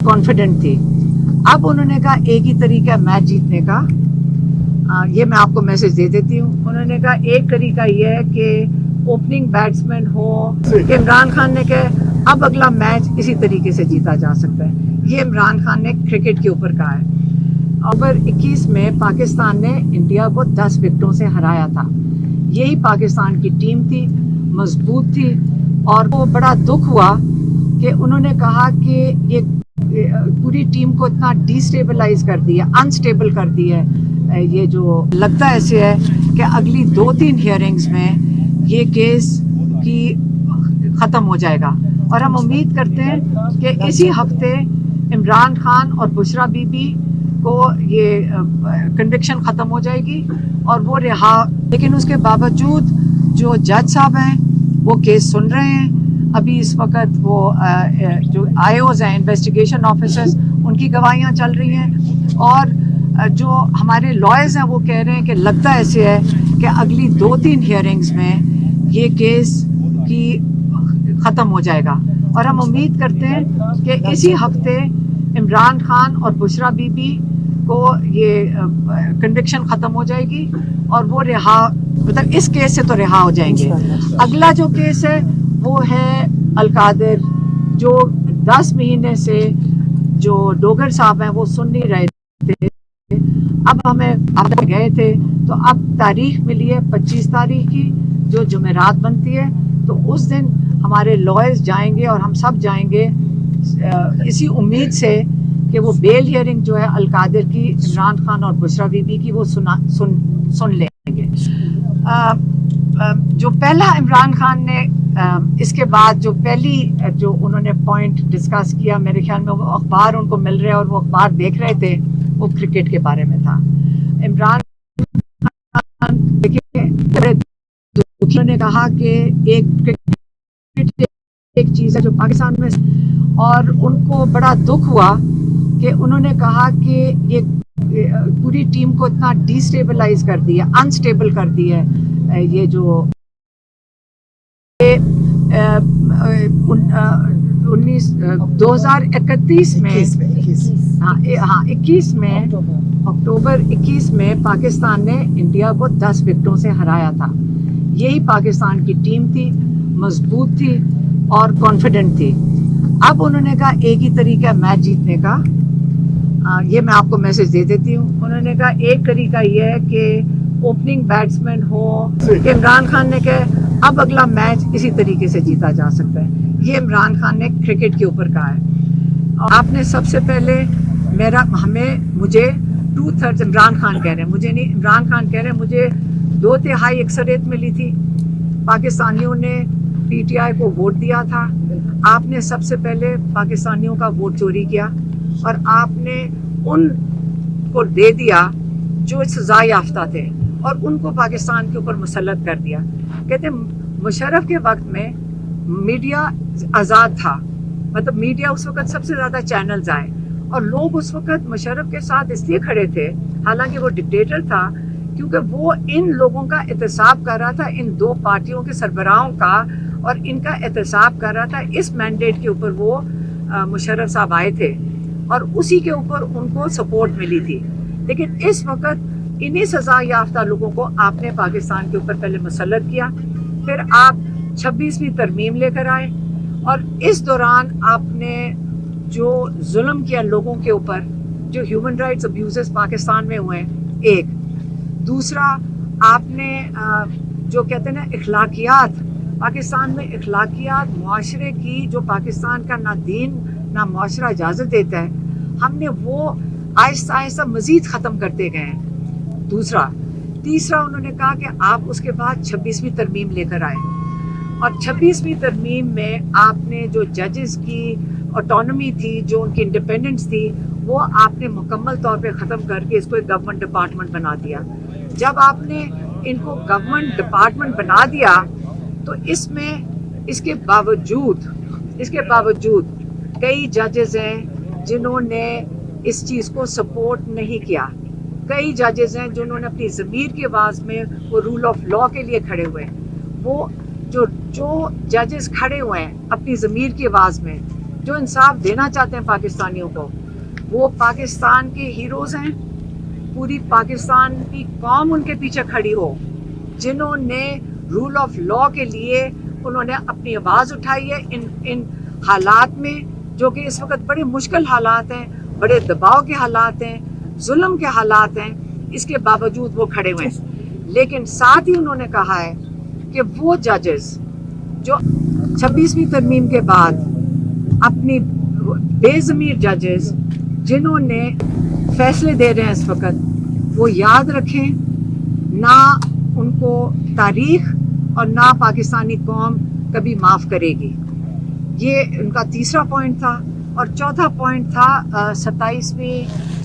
Confident थी। अब उन्होंने कहा एक ही तरीका है मैच जीतने का, ये मैं आपको मैसेज दे देती हूँ। उन्होंने कहा एक तरीका ये है कि ओपनिंग बैट्समैन हो, कि इमरान खान ने कहा अब अगला मैच इसी तरीके से जीता जा सकता है। ये इमरान खान ने क्रिकेट के ऊपर कहा है। अक्टूबर 21 में पाकिस्तान ने इंडिया को 10 विकेटों से हराया था। यही पाकिस्तान की टीम थी, मजबूत थी, और वो बड़ा दुख हुआ कि उन्होंने कहा कि ये पूरी टीम को इतना डिस्टेबलाइज कर दिया, अनस्टेबल कर दिया है। ये जो लगता ऐसे है कि अगली 2-3 हियरिंग्स में ये केस की ख़त्म हो जाएगा, और हम उम्मीद करते हैं कि इसी हफ्ते इमरान खान और बुशरा बीबी को ये कन्विक्शन ख़त्म हो जाएगी और वो रिहा। लेकिन उसके बावजूद जो जज साहब हैं वो केस सुन रहे हैं। अभी इस वक्त वो जो आईओज हैं, इन्वेस्टिगेशन ऑफिसर्स, उनकी गवाहियाँ चल रही हैं, और जो हमारे लॉयर्स हैं वो कह रहे हैं कि लगता ऐसे है कि अगली 2-3 हियरिंग्स में ये केस की ख़त्म हो जाएगा, और हम उम्मीद करते हैं कि इसी हफ्ते इमरान खान और बुशरा बीबी को ये कन्विक्शन ख़त्म हो जाएगी और वो रिहा, मतलब इस केस से तो रिहा हो जाएंगे। अगला जो केस है वो है अलकादिर, जो 10 महीने से जो डोगर साहब हैं वो सुन नहीं रहे थे। अब आप गए थे तो अब तारीख मिली है 25 तारीख की, जो जुमेरात बनती है, तो उस दिन हमारे लॉयर्स जाएंगे और हम सब जाएंगे इसी उम्मीद से कि वो बेल हियरिंग जो है अलकादिर की, इमरान खान और बुशरा बीबी की, वो सुन लेंगे। जो पहला इमरान खान ने इसके बाद जो पहली जो उन्होंने पॉइंट डिस्कस किया, मेरे ख्याल में वो अखबार उनको मिल रहे हैं और वो अखबार देख रहे थे, वो क्रिकेट के बारे में था। इमरान खान देखिए ने कहा कि एक चीज़ है जो पाकिस्तान में, और उनको बड़ा दुख हुआ कि उन्होंने कहा कि ये पूरी टीम को इतना डिस्टेबलाइज कर दिया, अनस्टेबल कर दिया है। ये जो 2031 में अक्टूबर 21 में पाकिस्तान ने इंडिया को 10 विकेटों से हराया था। यही पाकिस्तान की टीम थी, मजबूत थी और कॉन्फिडेंट थी। अब उन्होंने कहा एक ही तरीका है मैच जीतने का, ये मैं आपको मैसेज दे देती हूँ। उन्होंने कहा एक तरीका ये है कि ओपनिंग बैट्समैन हो, कि इमरान खान ने कहा अब अगला मैच इसी तरीके से जीता जा सकता है। ये इमरान खान ने क्रिकेट के ऊपर कहा है। और आपने सबसे पहले मुझे 2/3 इमरान खान कह रहे हैं, मुझे नहीं, इमरान खान कह रहे हैं मुझे 2/3 अक्सरियत मिली थी, पाकिस्तानियों ने पीटीआई को वोट दिया था। आपने सबसे पहले पाकिस्तानियों का वोट चोरी किया और आपने उनको दे दिया जो सजा याफ्ता थे, और उनको पाकिस्तान के ऊपर मुसल्लत कर दिया। कहते मुशर्रफ के वक्त में मीडिया आज़ाद था, मतलब मीडिया उस वक्त सबसे ज़्यादा चैनल्स आए, और लोग उस वक्त मुशर्रफ के साथ इसलिए खड़े थे, हालांकि वो डिक्टेटर था, क्योंकि वो इन लोगों का एहतसाब कर रहा था, इन दो पार्टियों के सरबराहों का, और इनका एहतसाब कर रहा था। इस मैंडेट के ऊपर वो मुशर्रफ साहब आए थे और उसी के ऊपर उनको सपोर्ट मिली थी। लेकिन इस वक्त इन्हीं सजा याफ्ता लोगों को आपने पाकिस्तान के ऊपर पहले मुसल्लत किया, फिर आप 26वीं तरमीम लेकर आए, और इस दौरान आपने जो जुल्म किया लोगों के ऊपर, जो ह्यूमन राइट्स अब्यूजेस पाकिस्तान में हुए, एक दूसरा आपने जो कहते हैं ना अखलाकियात, पाकिस्तान में अखलाकियात मुआशरे की, जो पाकिस्तान का ना दीन ना मुआशरा इजाज़त देता है, हमने वो आहिस्ता आहिस्ता मज़ीद ख़त्म करते गए हैं। तीसरा उन्होंने कहा कि आप उसके बाद 26वीं तरमीम लेकर आए, और 26वीं तरमीम में आपने जो जजेस की ऑटोनॉमी थी, जो उनकी इंडिपेंडेंस थी, वो आपने मुकम्मल तौर पे ख़त्म करके इसको एक गवर्नमेंट डिपार्टमेंट बना दिया। जब आपने इनको गवर्नमेंट डिपार्टमेंट बना दिया तो इसके बावजूद कई जजेस हैं जिन्होंने इस चीज़ को सपोर्ट नहीं किया। कई जजेस हैं जिन्होंने अपनी ज़मीर की आवाज़ में वो रूल ऑफ लॉ के लिए खड़े हुए हैं। वो जो जजेस खड़े हुए हैं अपनी ज़मीर की आवाज़ में, جو انصاف دینا چاہتے ہیں پاکستانیوں کو، وہ پاکستان کے ہیروز ہیں. پوری پاکستان کی قوم ان کے پیچھے کھڑی ہو، جنہوں نے رول آف لا کے لیے انہوں نے اپنی آواز اٹھائی ہے ان حالات میں، جو کہ اس وقت بڑے مشکل حالات ہیں، بڑے دباؤ کے حالات ہیں، ظلم کے حالات ہیں. اس کے باوجود وہ کھڑے ہوئے ہیں. لیکن ساتھ ہی انہوں نے کہا ہے کہ وہ ججز جو 26ویں ترمیم کے بعد اپنی بے ضمیر ججز جنہوں نے فیصلے دے رہے ہیں اس وقت، وہ یاد رکھیں، نہ ان کو تاریخ اور نہ پاکستانی قوم کبھی معاف کرے گی. یہ ان کا تیسرا پوائنٹ تھا. اور چوتھا پوائنٹ تھا 27ویں